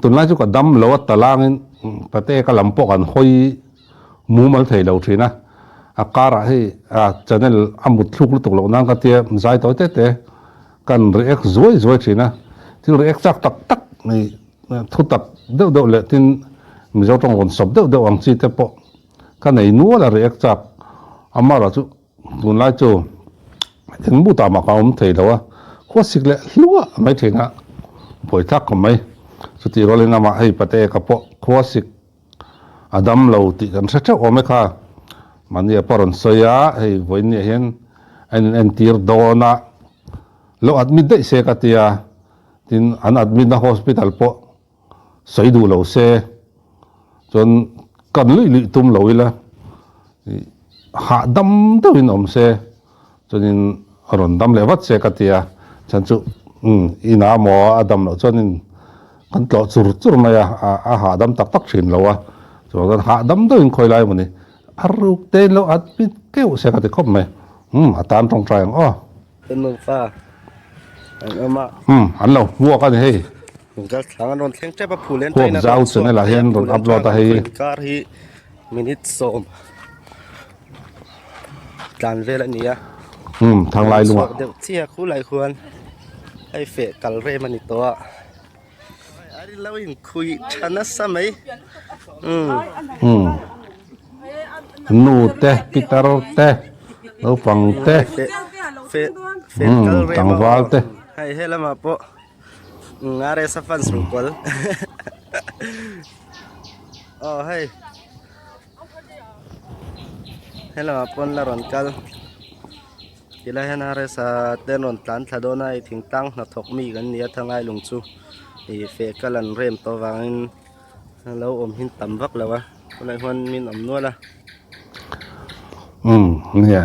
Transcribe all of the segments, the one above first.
tuần lai chú cả đâm lâu tà lang bát tê cái làm bộกันhoi mù mal thầy lâu thế na cara hi channel amut thuk lu tuk lo nang ka tia zai toi te te kan react zoi thế na thì react chắc tak tak này thu tak đâu lệ tin mình giao trong còn sập đâu ang chi te po cái này nuo là react chắc amma ra chú tuần lai chú thằng bu ta mà ka thầy lâu khó xích lệ lúa mấy thế na bồi thắc của mấy số tiền rồi lên mà hay bát tê cái po khó xích Adam lâu thì kan sẽ ôm kha mania paron soya hay với nhẹ hen anh tier dona lo admit đấy xe cái tia tin anh admit na hospital po soi du lâu xe chọn cần lụy tum lâu là hạ đâm đâu in om xe cho nên ron đâm lệ vắt xe cái tia chân chú ina mo Adam lâu cho nên kan lo chur mày hạ đâm tắc chín lâu cho nên hạ đâm đâu in khơi lại mà này aruk tên lo admit kêu xe cái khóc mày tan trong trái tên mừng pha anh mà anh lâu mua cái này mình rất sáng anh còn xem bắp phủ lên tay giao cho nên là hiện rồi upload hay car hi minute som tràn về lại nhỉ thằng lại luôn đều chia khu lại khuôn hay phê cල් về mà nít to ai đi lâu in khui chăn á sao mấy nu te pitaro te no pang te phê cl về tang val te hay hết là mà po ngare sa fan sukol hay hết là mà pon la ron kal kila hen are sa tenon tlan thadona I thing tang na thok mi gan nia thangai lung chu I fe kalan rem to wangin lo om hin tam vak lawa konai hon min om no la nè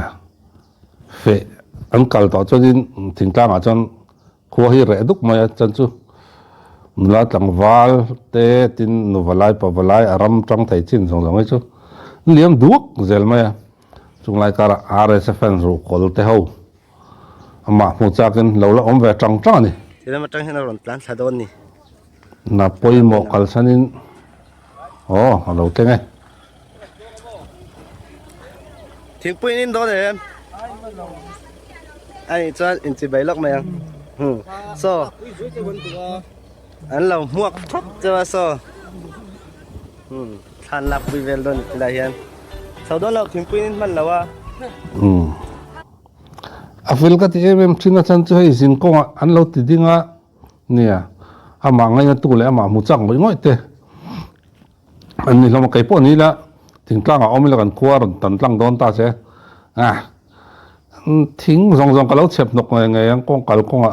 fe anh kal to cho nên thing tang à chon khua hi re duk mai chan chu la tlang wal te tin nu walai pa walai aram tang thai chin song song chu liam duak zel mai chung lai kara RSFN ru kol te ho ama mu chakin lo la om ve tang tang ni tila ma tang hen ron tlan thadon ni na poi mo kal sanin lo te nge thing pui nin do de ai chan in chi bai lok mai so anh lòng muak thấp cho so than lap vi vel don la hian sau đó là thing pui man lawa afil ka ti em china chan chu hei zin ko an lo ti dinga nia ama ngai tu le ama mu chang ngoi ngoi te an ni lama kai po ni la thing tlang a om la kan khuar tan tlang don ta se thing zong ka lo chep nok ngai ang kong kal kong a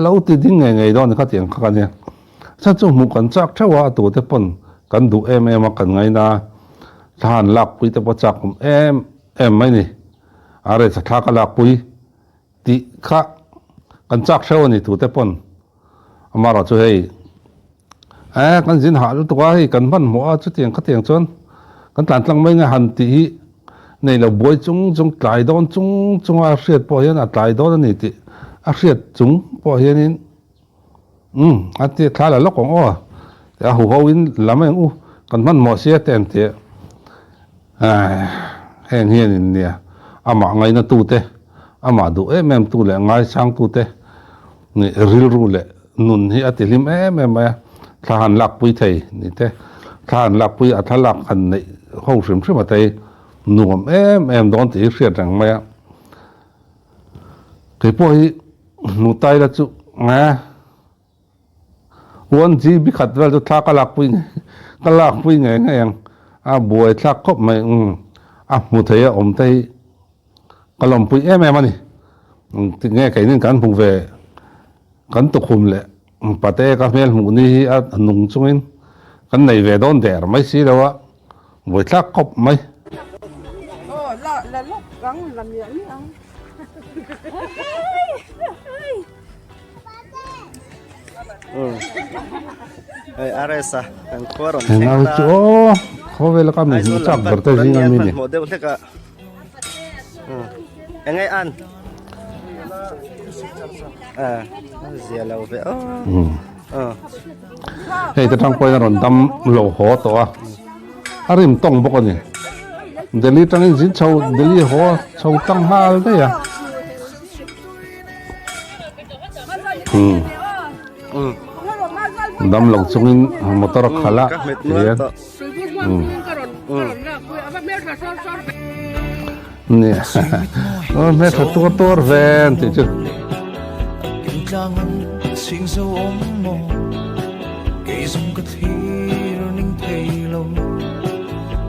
lo ti ding ngai don ka tiang ka nia cha chu mu kan chak thawa tu te pon kan du em kan ngai na than lak pui te po chak em mai ni are sa tha ka lak pui ti kha kan chak thaw ni tu te pon amara chu hei kan jin ha lu tuwa hi kan man mo chu tiang ka tiang chon kan tlan tlang mai nga han ti nei lo boi chung tlai don chung a hriat po hian a tlai don ni ti a hriat chung po hian in a ti thala lo kong te a hu in lameng kan man mo sia tem te hen hian in nia ama ngai na tu te ama du em tu le ngai sang tu te ni ril ru le nun hi atilim ma than lak pui thei ni te than lak pui a thalak an nei ho shrim shrim atai nuam em don ti hriat rang ma ke po hi nu tai la chu nga won ji bi khat wel chu thla ka lak pui nge yang a buai thak khop mai mu thei om tai kalom pui em ani ti nge kai nin kan phung ve kan to khum le pate ka mel mu ni a nung chungin kan nei ve don der mai si dawa buai thak khop mai là lúc gắng làm gì ấy không Aresa ang koron nào chỗ khó về là cái mình chắc vật tay gì ngang mình một đeo thế cả anh ấy ăn zia lâu vậy hei te tang poi na ron dam lo ho to a arim tong bok ani Delhi tang in jin chau Delhi ho chau tang hal de ya dam lo chungin motor khala các mệt nữa ya to nè mẹ thật tor ven thì chứ Kinh trang ngân xin dấu ống mồ Cây dung cất hiêu ninh thầy lâu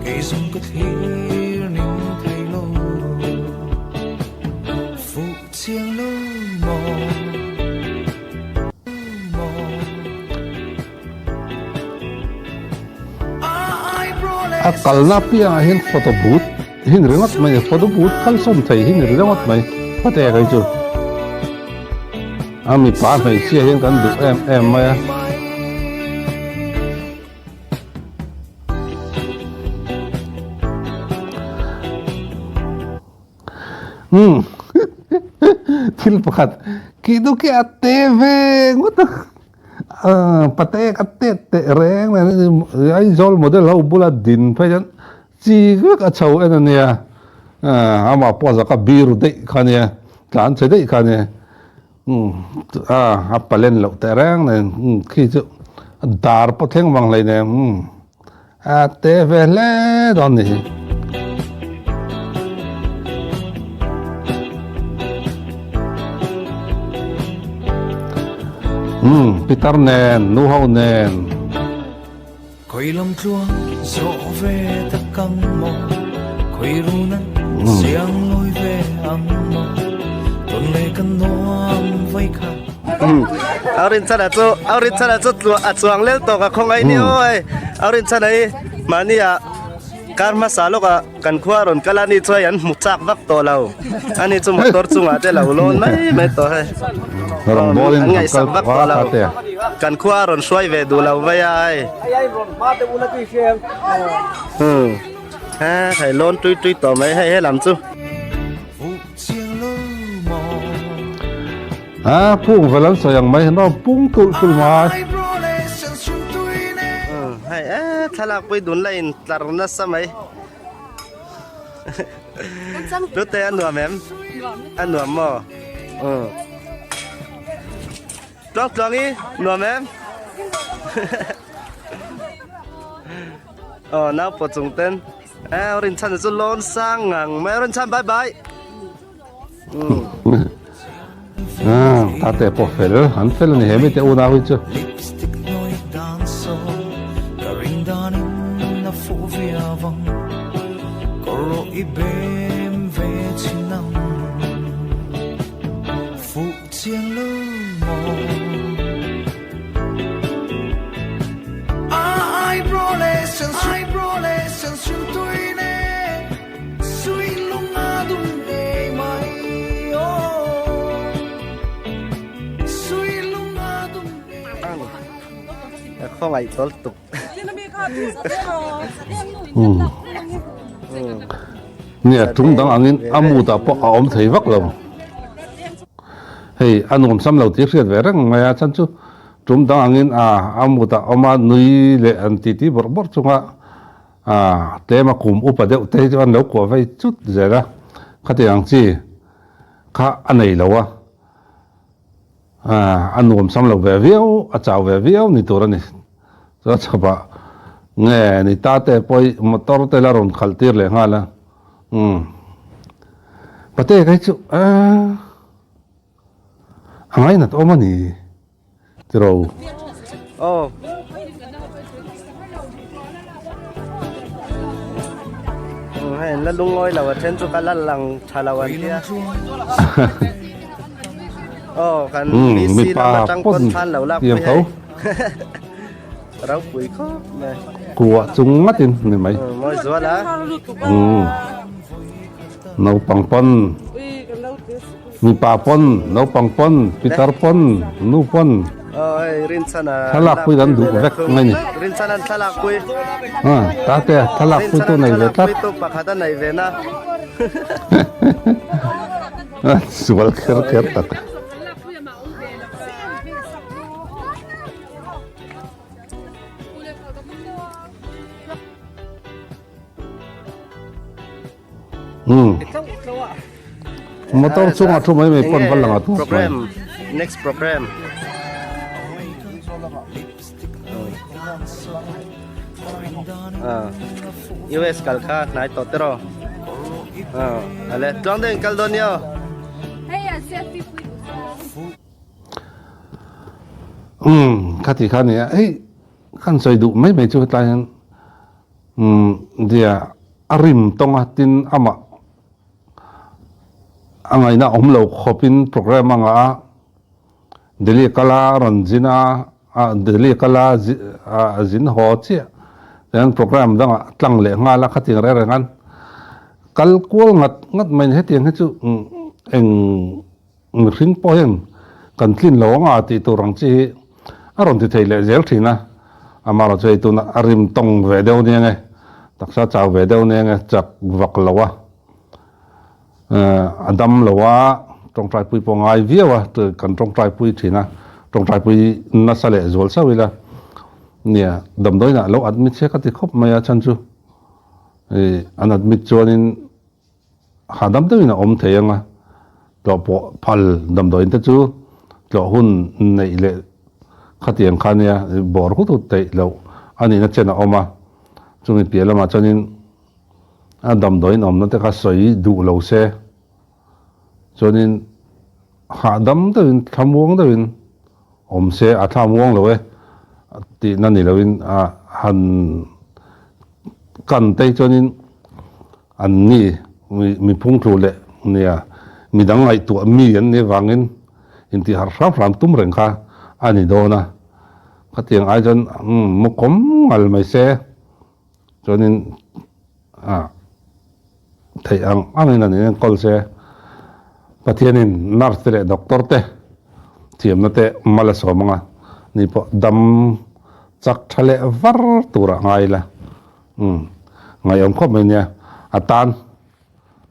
Cây dung cất hiêu ninh thầy lâu Phụ chiêng lưu mồ akal na pia hin photo booth hin ringot mai photo booth kal som thei hin ringot mai pate kai chu ami pa mai chia hin kan du em mai thil pakhat kidu ke ate ve ngot pate ate te reng ai zol model ho bula din pa jan chi ka chau ania ama po za ka biru de khania tlan che de khania apalen lo te reng ne khi chu dar po theng wang lai ne ate ve le don ni Peter nen, nu hau nen. Khơi lòng chuông dỗ về tất căng mồ Khơi ru nắng xiang lối về ăn mồ Tuần lệ căn noam vây khát Aurin sana cho chuang lel to ka khong ai ni oi aurin sana ai mani ya karma salo ka kan khwa ron kalani choi an muchak vak to lo ani chu motor chunga te lo lon mai to he Orang boleh ngai sak vak to lo kate. kan khwa ron soi ve du lo vai ai ha thầy lon tui to mai hay làm chu Phụ chiêng lưu mồ Pung velan sayang mai no pung tul mai. Ai bro lệ sân xuân tui nè hay thalak pui dun lain tlar na samai lúc te an nuam em an nuam mo Trong đi nuam em nào po chung ten rin chan chu lon sang ngang mai rin chan bye bye Tate po fel, han fel ni hemi te una hui chu. Lipstick nói đàn sâu Cả ring đàn in na phụ vía vong Có rỗi bêm về chi năm Phụ chiêng lưu mồ Ai bro lệ sân xuân tui nè Suy lung á đúng nghề mày Suy lung á đúng nghề không ai tol tục Nè chúng đang angin amu ta po om thei vak lo. Hey anom sam lo ti riat ve rang maya chan chu. Chúng đang angin amu ta oma nui le an ti ti bor bor chunga te ma kum upa de te chu an lo ko vai chút zera. Khate ang chi kha anei lo anom sam lo ve viau a chau ve viau ni tur ani. Cho chapa nghe ni ta te poi motor te la ron khaltir le ngala pate kai chu angai na to mani tro hay là lung ngôi là trên chỗ cái lăng thalawan kia kan mi misi pa là trăng con pon than lẩu lạc tiêm với khấu rau quỷ khó này của chúng mắt tin này mày mỗi gió lá nấu pang pon mi pa pon nấu pang pon pitar pon nu pon rin sana thalak pui dan du vek ngai ni rin sana thalak quỷ ta te thalak pui to nei ve tat quỷ to pakata này về na sual kher tak Ikaw, kawa. motor sunga thu mai mai pon balang atu program next program US kalka nai totero ale tongdeng kaldonio Hey, selfie please. khati khani ai kan soi du mai mai chu tai dia arim tonga tin ama angai na omlo khopin program anga Delhi kala ranjina Delhi kala zin ho chi dan program danga tlang le nga la khating re re ngan kal kul ngat mai hetiang he chu eng ring po hen kan tlin lo nga ti tu rang chi aron ti thei le zel thina amaro chei tu na arim tong ve deu ne nge taksa chaw ve deu ne nge chak vak lawa adam lawa trong trai pui po ngai viawa tu kan trong trai pui thina trong trai pui na sale zol sawila nia dam doi na lo admit che ka ti khop maya chan chu an admit chonin hadam te na om theyanga lo po phal dam doi te chu lo hun nei le khatiang khania bor khu tu te lo ani na chena oma chumi piala ma chonin adam doi nom na te ka soi du lo se chonin hadam te thamuang te om se a thamuang lo e ti nani lo in han kan te chonin an ni mi phung thu le nia mi dang ngai tu mi an ne wangin in ti har ram tum reng kha ani do na khatiang ai jon mu kom ngal mai se chonin thei ang in an kol se pathianin nurse le doctor te thiam na te mala so manga ni po dam chak thale var tura ngai la ngai om khop mai nia atan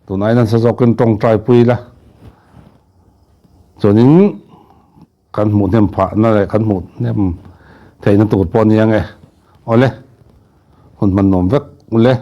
tu nai nan sa zokin tong trai pui la chonin kan mu nem pha na le kan mu nem thei na tur pon yang e ole hun man nom vek le